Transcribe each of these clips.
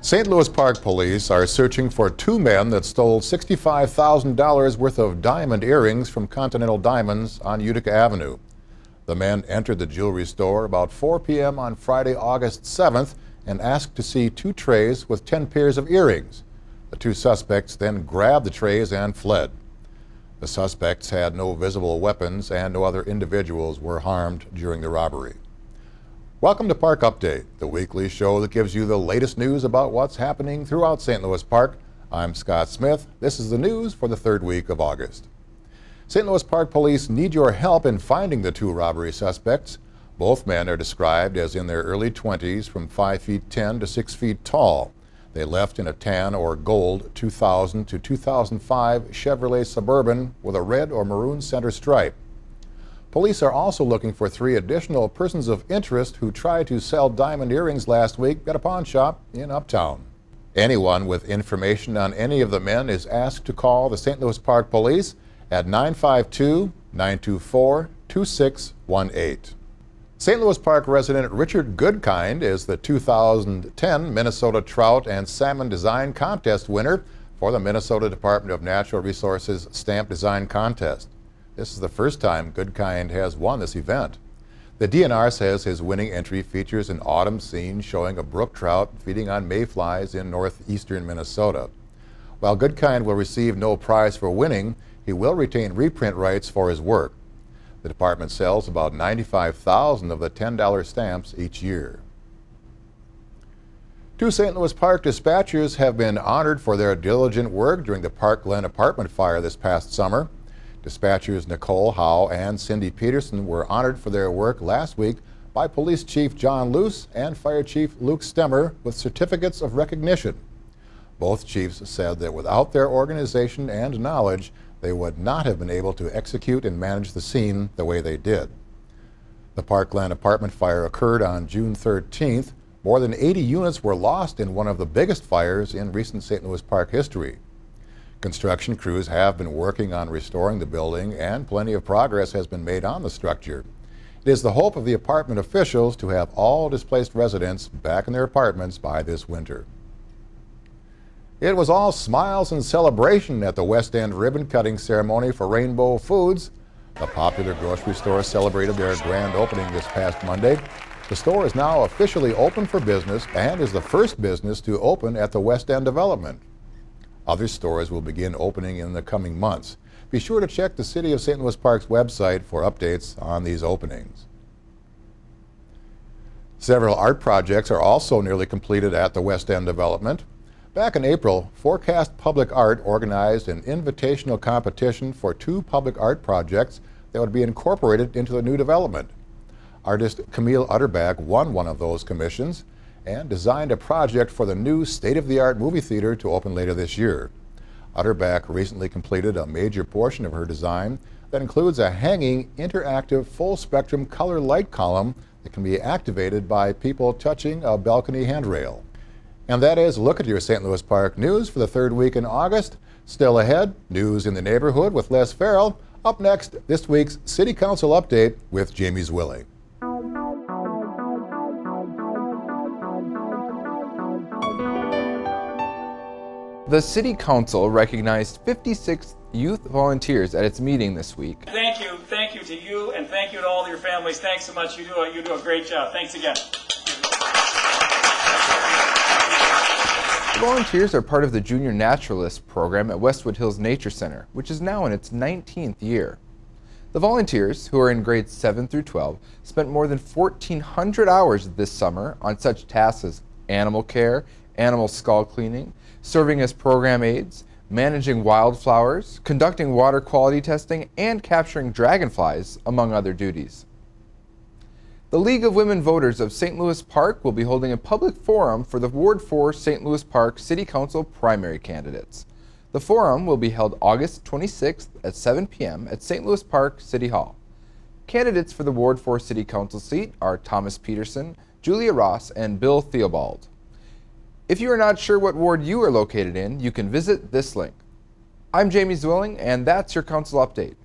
St. Louis Park Police are searching for two men that stole $65,000 worth of diamond earrings from Continental Diamonds on Utica Avenue. The men entered the jewelry store about 4 p.m. on Friday, August 7th and asked to see two trays with 10 pairs of earrings. The two suspects then grabbed the trays and fled. The suspects had no visible weapons and no other individuals were harmed during the robbery. Welcome to Park Update, the weekly show that gives you the latest news about what's happening throughout St. Louis Park. I'm Scott Smith. This is the news for the third week of August. St. Louis Park Police need your help in finding the two robbery suspects. Both men are described as in their early 20s, from 5 feet 10 to 6 feet tall. They left in a tan or gold 2000 to 2005 Chevrolet Suburban with a red or maroon center stripe. Police are also looking for 3 additional persons of interest who tried to sell diamond earrings last week at a pawn shop in Uptown. Anyone with information on any of the men is asked to call the St. Louis Park Police at 952-924-2618. St. Louis Park resident Richard Goodkind is the 2010 Minnesota Trout and Salmon Design Contest winner for the Minnesota Department of Natural Resources Stamp Design Contest. This is the first time Goodkind has won this event. The DNR says his winning entry features an autumn scene showing a brook trout feeding on mayflies in northeastern Minnesota. While Goodkind will receive no prize for winning, he will retain reprint rights for his work. The department sells about 95,000 of the $10 stamps each year. 2 St. Louis Park dispatchers have been honored for their diligent work during the Park Glen apartment fire this past summer. Dispatchers Nicole Howe and Cindy Peterson were honored for their work last week by Police Chief John Luce and Fire Chief Luke Stemmer with certificates of recognition. Both chiefs said that without their organization and knowledge, they would not have been able to execute and manage the scene the way they did. The Park Glen apartment fire occurred on June 13th. More than 80 units were lost in one of the biggest fires in recent St. Louis Park history. Construction crews have been working on restoring the building, and plenty of progress has been made on the structure. It is the hope of the apartment officials to have all displaced residents back in their apartments by this winter. It was all smiles and celebration at the West End ribbon-cutting ceremony for Rainbow Foods. The popular grocery store celebrated their grand opening this past Monday. The store is now officially open for business and is the first business to open at the West End development. Other stores will begin opening in the coming months. Be sure to check the City of St. Louis Park's website for updates on these openings. Several art projects are also nearly completed at the West End development. Back in April, Forecast Public Art organized an invitational competition for 2 public art projects that would be incorporated into the new development. Artist Camille Utterback won one of those commissions and designed a project for the new state-of-the-art movie theater to open later this year. Utterback recently completed a major portion of her design that includes a hanging, interactive, full-spectrum color light column that can be activated by people touching a balcony handrail. And that is a look at your St. Louis Park news for the third week in August. Still ahead, news in the neighborhood with Les Farrell. Up next, this week's City Council update with Jamie Zwilling. The City Council recognized 56 youth volunteers at its meeting this week. Thank you to you, and thank you to all your families. Thanks so much. You do a great job. Thanks again. The volunteers are part of the Junior Naturalist program at Westwood Hills Nature Center, which is now in its 19th year. The volunteers, who are in grades 7 through 12, spent more than 1,400 hours this summer on such tasks as animal care, animal skull cleaning, serving as program aides, managing wildflowers, conducting water quality testing, and capturing dragonflies, among other duties. The League of Women Voters of St. Louis Park will be holding a public forum for the Ward 4 St. Louis Park City Council primary candidates. The forum will be held August 26th at 7 p.m. at St. Louis Park City Hall. Candidates for the Ward 4 City Council seat are Thomas Peterson, Julia Ross, and Bill Theobald. If you are not sure what ward you are located in, you can visit this link. I'm Jamie Zwilling, and that's your council update.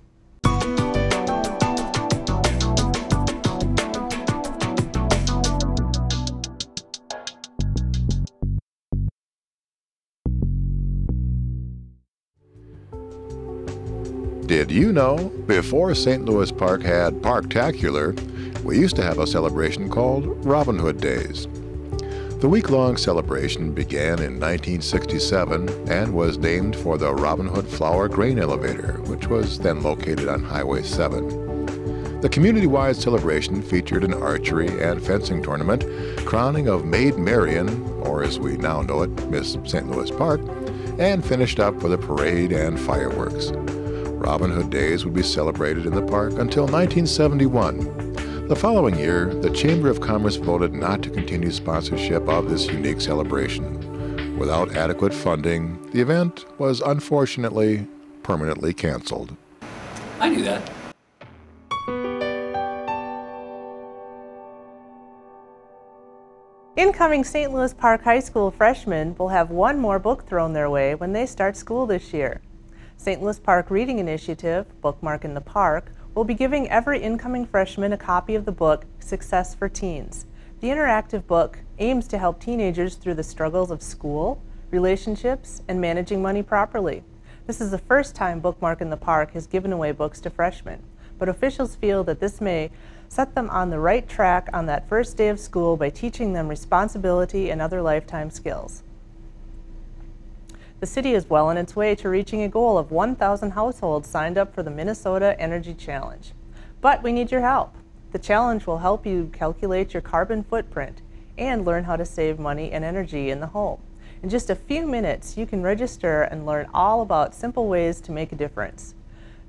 Did you know, before St. Louis Park had Parktacular, we used to have a celebration called Robin Hood Days. The week-long celebration began in 1967 and was named for the Robin Hood Flour Grain Elevator, which was then located on Highway 7. The community-wide celebration featured an archery and fencing tournament, crowning of Maid Marian, or as we now know it, Miss St. Louis Park, and finished up with a parade and fireworks. Robin Hood Days would be celebrated in the park until 1971. The following year, the Chamber of Commerce voted not to continue sponsorship of this unique celebration. Without adequate funding, the event was unfortunately permanently canceled. I knew that. Incoming St. Louis Park High School freshmen will have one more book thrown their way when they start school this year. St. Louis Park Reading Initiative, Bookmark in the Park, will be giving every incoming freshman a copy of the book Success for Teens. The interactive book aims to help teenagers through the struggles of school, relationships, and managing money properly. This is the first time Bookmark in the Park has given away books to freshmen, but officials feel that this may set them on the right track on that first day of school by teaching them responsibility and other lifetime skills. The city is well on its way to reaching a goal of 1,000 households signed up for the Minnesota Energy Challenge. But we need your help. The challenge will help you calculate your carbon footprint and learn how to save money and energy in the home. In just a few minutes, you can register and learn all about simple ways to make a difference.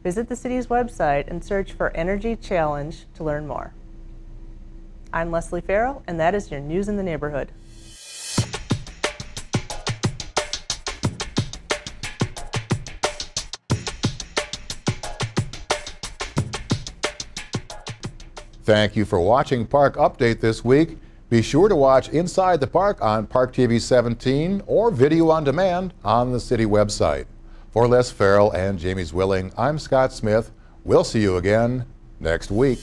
Visit the city's website and search for Energy Challenge to learn more. I'm Leslie Farrell, and that is your News in the Neighborhood. Thank you for watching Park Update this week. Be sure to watch Inside the Park on Park TV 17 or video on demand on the city website. For Les Farrell and Jamie Zwilling, I'm Scott Smith. We'll see you again next week.